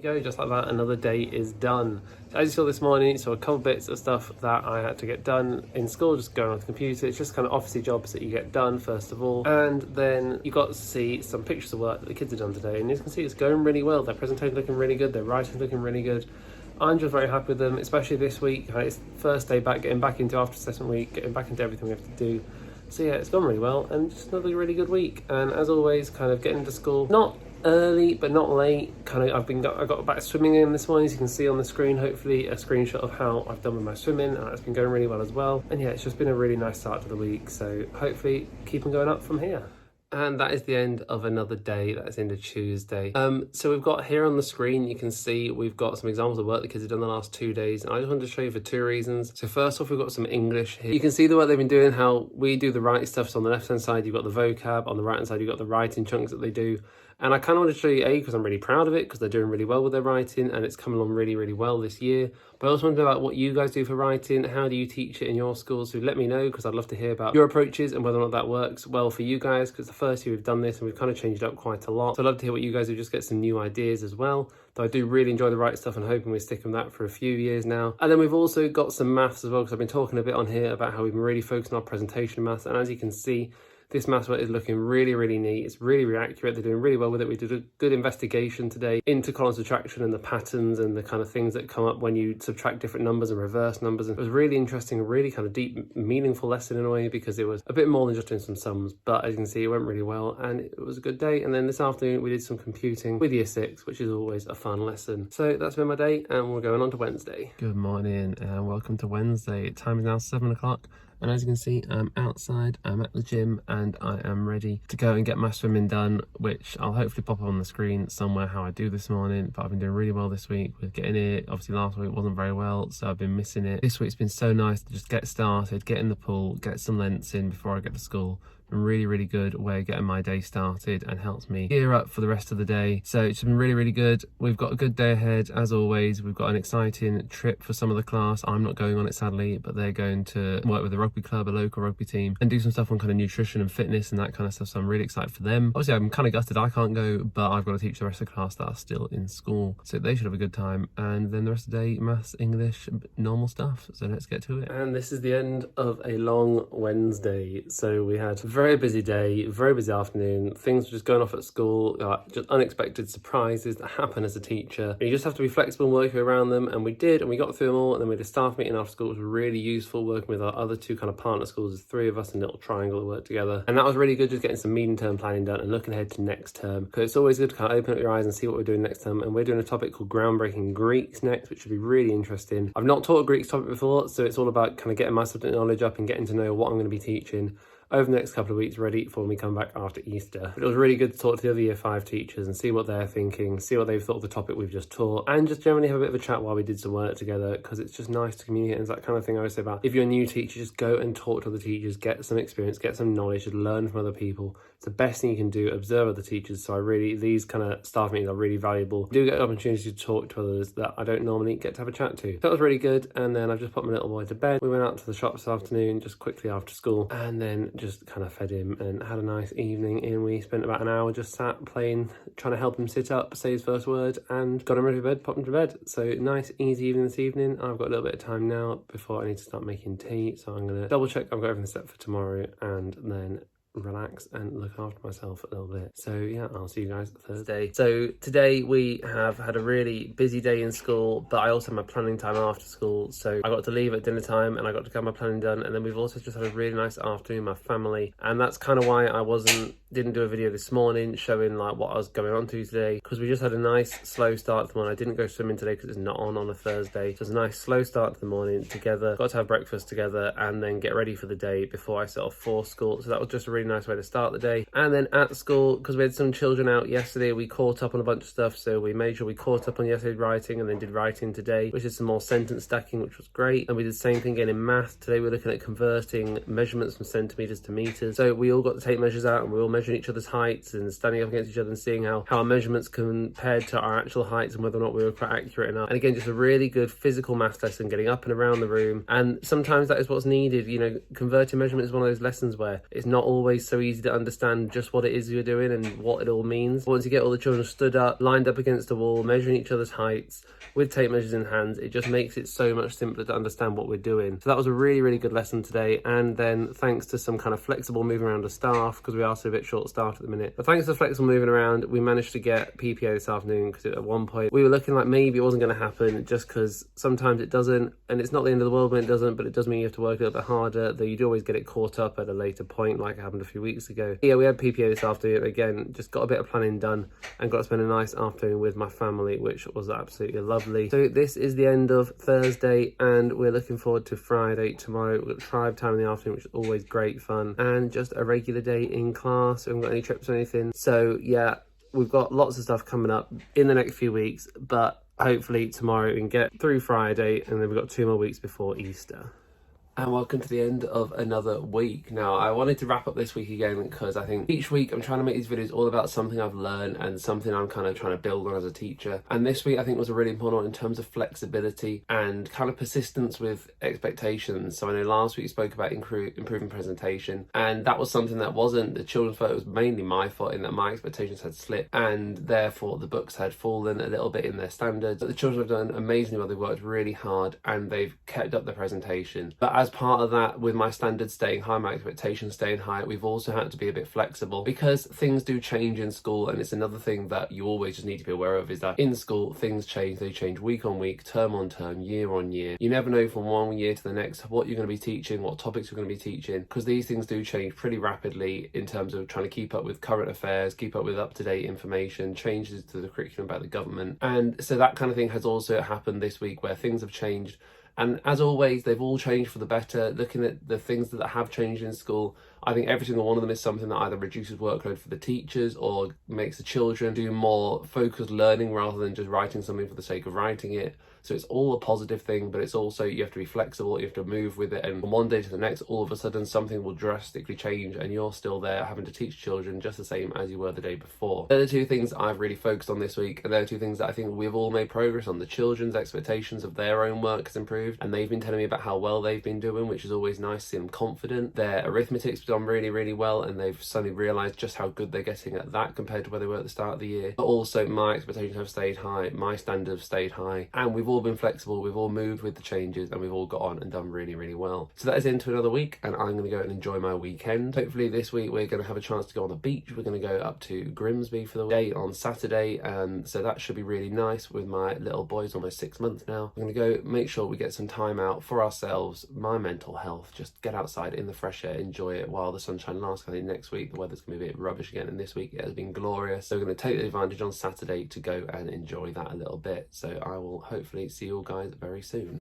go, just like that, another day is done. So as you saw this morning, you saw a couple bits of stuff that I had to get done in school, just going on the computer. It's just kind of officey jobs that you get done first of all, and then you got to see some pictures of work that the kids have done today, and you can see it's going really well. Their presentation looking really good, their writing looking really good. I'm just very happy with them, especially this week. It's first day back, getting back into after assessment week, getting back into everything we have to do. So yeah, it's gone really well, and just another really good week. And as always, kind of getting to school, not early but not late. I got back swimming in this morning, as you can see on the screen, hopefully a screenshot of how I've done with my swimming, and it's been going really well as well. And yeah, it's just been a really nice start to the week, so hopefully keep on going up from here. And that is the end of another day. That's into Tuesday. So we've got here on the screen, you can see we've got some examples of work the kids have done the last 2 days. And I just wanted to show you for 2 reasons. So first off, we've got some English here. You can see the work they've been doing, how we do the writing stuff. So on the left-hand side, you've got the vocab. On the right-hand side, you've got the writing chunks that they do. And I kind of want to show you, because I'm really proud of it, because they're doing really well with their writing, and it's coming along really, really well this year. But I also want to know about what you guys do for writing. How do you teach it in your schools? So let me know, because I'd love to hear about your approaches and whether or not that works well for you guys, because the first year we've done this and we've kind of changed it up quite a lot. So I'd love to hear what you guys do, just get some new ideas as well. Though I do really enjoy the right stuff, and hoping we stick with that for a few years now. And then we've also got some maths as well, because I've been talking a bit on here about how we've been really focusing on presentation maths. And as you can see, this maths work is looking really, really neat. It's really, really accurate. They're doing really well with it. We did a good investigation today into column subtraction and the patterns and the kind of things that come up when you subtract different numbers and reverse numbers. And it was really interesting, a really kind of deep, meaningful lesson in a way, because it was a bit more than just doing some sums. But as you can see, it went really well and it was a good day. And then this afternoon, we did some computing with Year 6, which is always a fun lesson. So that's been my day, and we're going on to Wednesday. Good morning and welcome to Wednesday. Time is now 7 o'clock. And as you can see, I'm outside, I'm at the gym, and I am ready to go and get my swimming done, which I'll hopefully pop up on the screen somewhere how I do this morning. But I've been doing really well this week with getting it. Obviously last week wasn't very well, so I've been missing it. This week's been so nice to just get started, get in the pool, get some lengths in before I get to school. Really, really good way of getting my day started, and helps me gear up for the rest of the day. So it's been really, really good. We've got a good day ahead as always. We've got an exciting trip for some of the class. I'm not going on it sadly, but they're going to work with a rugby club, a local rugby team, and do some stuff on kind of nutrition and fitness and that kind of stuff. So I'm really excited for them. Obviously I'm kind of gutted I can't go, but I've got to teach the rest of the class that are still in school, so they should have a good time. And then the rest of the day, maths, English, normal stuff. So let's get to it. And this is the end of a long Wednesday. So we had very busy day, very busy afternoon. Things were just going off at school, just unexpected surprises that happen as a teacher. And you just have to be flexible and work around them, and we did, and we got through them all. And then we had a staff meeting after school. It was really useful working with our other 2 kind of partner schools. There's 3 of us in a little triangle that work together, and that was really good, just getting some medium-term planning done and looking ahead to next term, because it's always good to kind of open up your eyes and see what we're doing next term. And we're doing a topic called groundbreaking Greeks next, which should be really interesting. I've not taught a Greeks topic before, so it's all about kind of getting my subject knowledge up and getting to know what I'm going to be teaching over the next couple of weeks, ready for when we come back after Easter. But it was really good to talk to the other Year 5 teachers and see what they're thinking, see what they've thought of the topic we've just taught, and just generally have a bit of a chat while we did some work together, because it's just nice to communicate. And it's that kind of thing I always say about, if you're a new teacher, just go and talk to other teachers, get some experience, get some knowledge, learn from other people. It's the best thing you can do, observe other teachers. So these kind of staff meetings are really valuable. You do get an opportunity to talk to others that I don't normally get to have a chat to. So that was really good. And then I've just put my little boy to bed. We went out to the shop this afternoon, just quickly after school, and then just kind of fed him and had a nice evening. And we spent about an hour just sat playing, trying to help him sit up, say his first word, and got him ready for bed, popped him to bed. So nice, easy evening this evening. I've got a little bit of time now before I need to start making tea. So I'm going to double check I've got everything set for tomorrow, and then relax and look after myself a little bit. So yeah, I'll see you guys Thursday. So today we have had a really busy day in school, but I also had my planning time after school. So I got to leave at dinner time and I got to get my planning done. And then we've also just had a really nice afternoon with my family. And that's kind of why I didn't do a video this morning showing like what I was going on to today, because we just had a nice slow start to the morning. I didn't go swimming today because it's not on a Thursday. So it's a nice slow start to the morning together. Got to have breakfast together and then get ready for the day before I set off for school. So that was just a really nice way to start the day. And then at school, because we had some children out yesterday, we caught up on a bunch of stuff. So we made sure we caught up on yesterday's writing and then did writing today, which is some more sentence stacking, which was great. And we did the same thing again in math. Today we're looking at converting measurements from centimeters to meters. So we all got to take measures out and we all measuring each other's heights and standing up against each other and seeing how our measurements compared to our actual heights and whether or not we were quite accurate enough. And again, just a really good physical maths lesson, getting up and around the room. And sometimes that is what's needed. You know, converting measurement is one of those lessons where it's not always so easy to understand just what it is you're doing and what it all means. Once you get all the children stood up, lined up against a wall, measuring each other's heights with tape measures in hands, it just makes it so much simpler to understand what we're doing. So that was a really, really good lesson today. And then thanks to some kind of flexible moving around of staff, because we are still a bit short-staffed at the minute, but thanks to flexible moving around, we managed to get PPA this afternoon, because at one point we were looking like maybe it wasn't going to happen, just because sometimes it doesn't, and it's not the end of the world when it doesn't, but it does mean you have to work a little bit harder, though you do always get it caught up at a later point, like it happened a few weeks ago. Yeah, we had PPA this afternoon. Again, just got a bit of planning done and got to spend a nice afternoon with my family, which was absolutely lovely. So this is the end of Thursday, and we're looking forward to Friday tomorrow. We've got tribe time in the afternoon, which is always great fun, and just a regular day in class. We haven't got any trips or anything. So yeah, we've got lots of stuff coming up in the next few weeks, but hopefully tomorrow we can get through Friday, and then we've got 2 more weeks before Easter. And welcome to the end of another week. Now, I wanted to wrap up this week again because I think each week I'm trying to make these videos all about something I've learned and something I'm kind of trying to build on as a teacher. And this week I think was a really important one in terms of flexibility and kind of persistence with expectations. So I know last week we spoke about improving presentation, and that was something that wasn't the children's fault. It was mainly my fault in that my expectations had slipped, and therefore the books had fallen a little bit in their standards. But the children have done amazingly well. They've worked really hard and they've kept up their presentation. But as part of that, with my standards staying high, my expectations staying high, we've also had to be a bit flexible because things do change in school. And it's another thing that you always just need to be aware of, is that in school things change. They change week on week, term on term, year on year. You never know from one year to the next what you're going to be teaching, what topics you're going to be teaching, because these things do change pretty rapidly in terms of trying to keep up with current affairs, keep up with up-to-date information, changes to the curriculum about the government. And so that kind of thing has also happened this week, where things have changed. And as always, they've all changed for the better. Looking at the things that have changed in school, I think every single one of them is something that either reduces workload for the teachers or makes the children do more focused learning rather than just writing something for the sake of writing it. So it's all a positive thing, but it's also, you have to be flexible, you have to move with it, and from one day to the next, all of a sudden something will drastically change and you're still there having to teach children just the same as you were the day before. They're the two things I've really focused on this week, and they're two things that I think we've all made progress on. The children's expectations of their own work has improved, and they've been telling me about how well they've been doing, which is always nice to see them confident. Their arithmetic's done really, really well, and they've suddenly realised just how good they're getting at that compared to where they were at the start of the year. But also my expectations have stayed high, my standards have stayed high, and we've all been flexible, we've all moved with the changes, and we've all got on and done really, really well. So that is into another week, and I'm going to go and enjoy my weekend. Hopefully this week we're going to have a chance to go on the beach. We're going to go up to Grimsby for the day on Saturday, and so that should be really nice with my little boy. He's almost 6 months now. I'm going to go make sure we get some time out for ourselves, my mental health, just get outside in the fresh air, enjoy it while the sunshine lasts. I think next week the weather's going to be a bit rubbish again, and this week it has been glorious. So we're going to take the advantage on Saturday to go and enjoy that a little bit. So I will hopefully see you all guys very soon.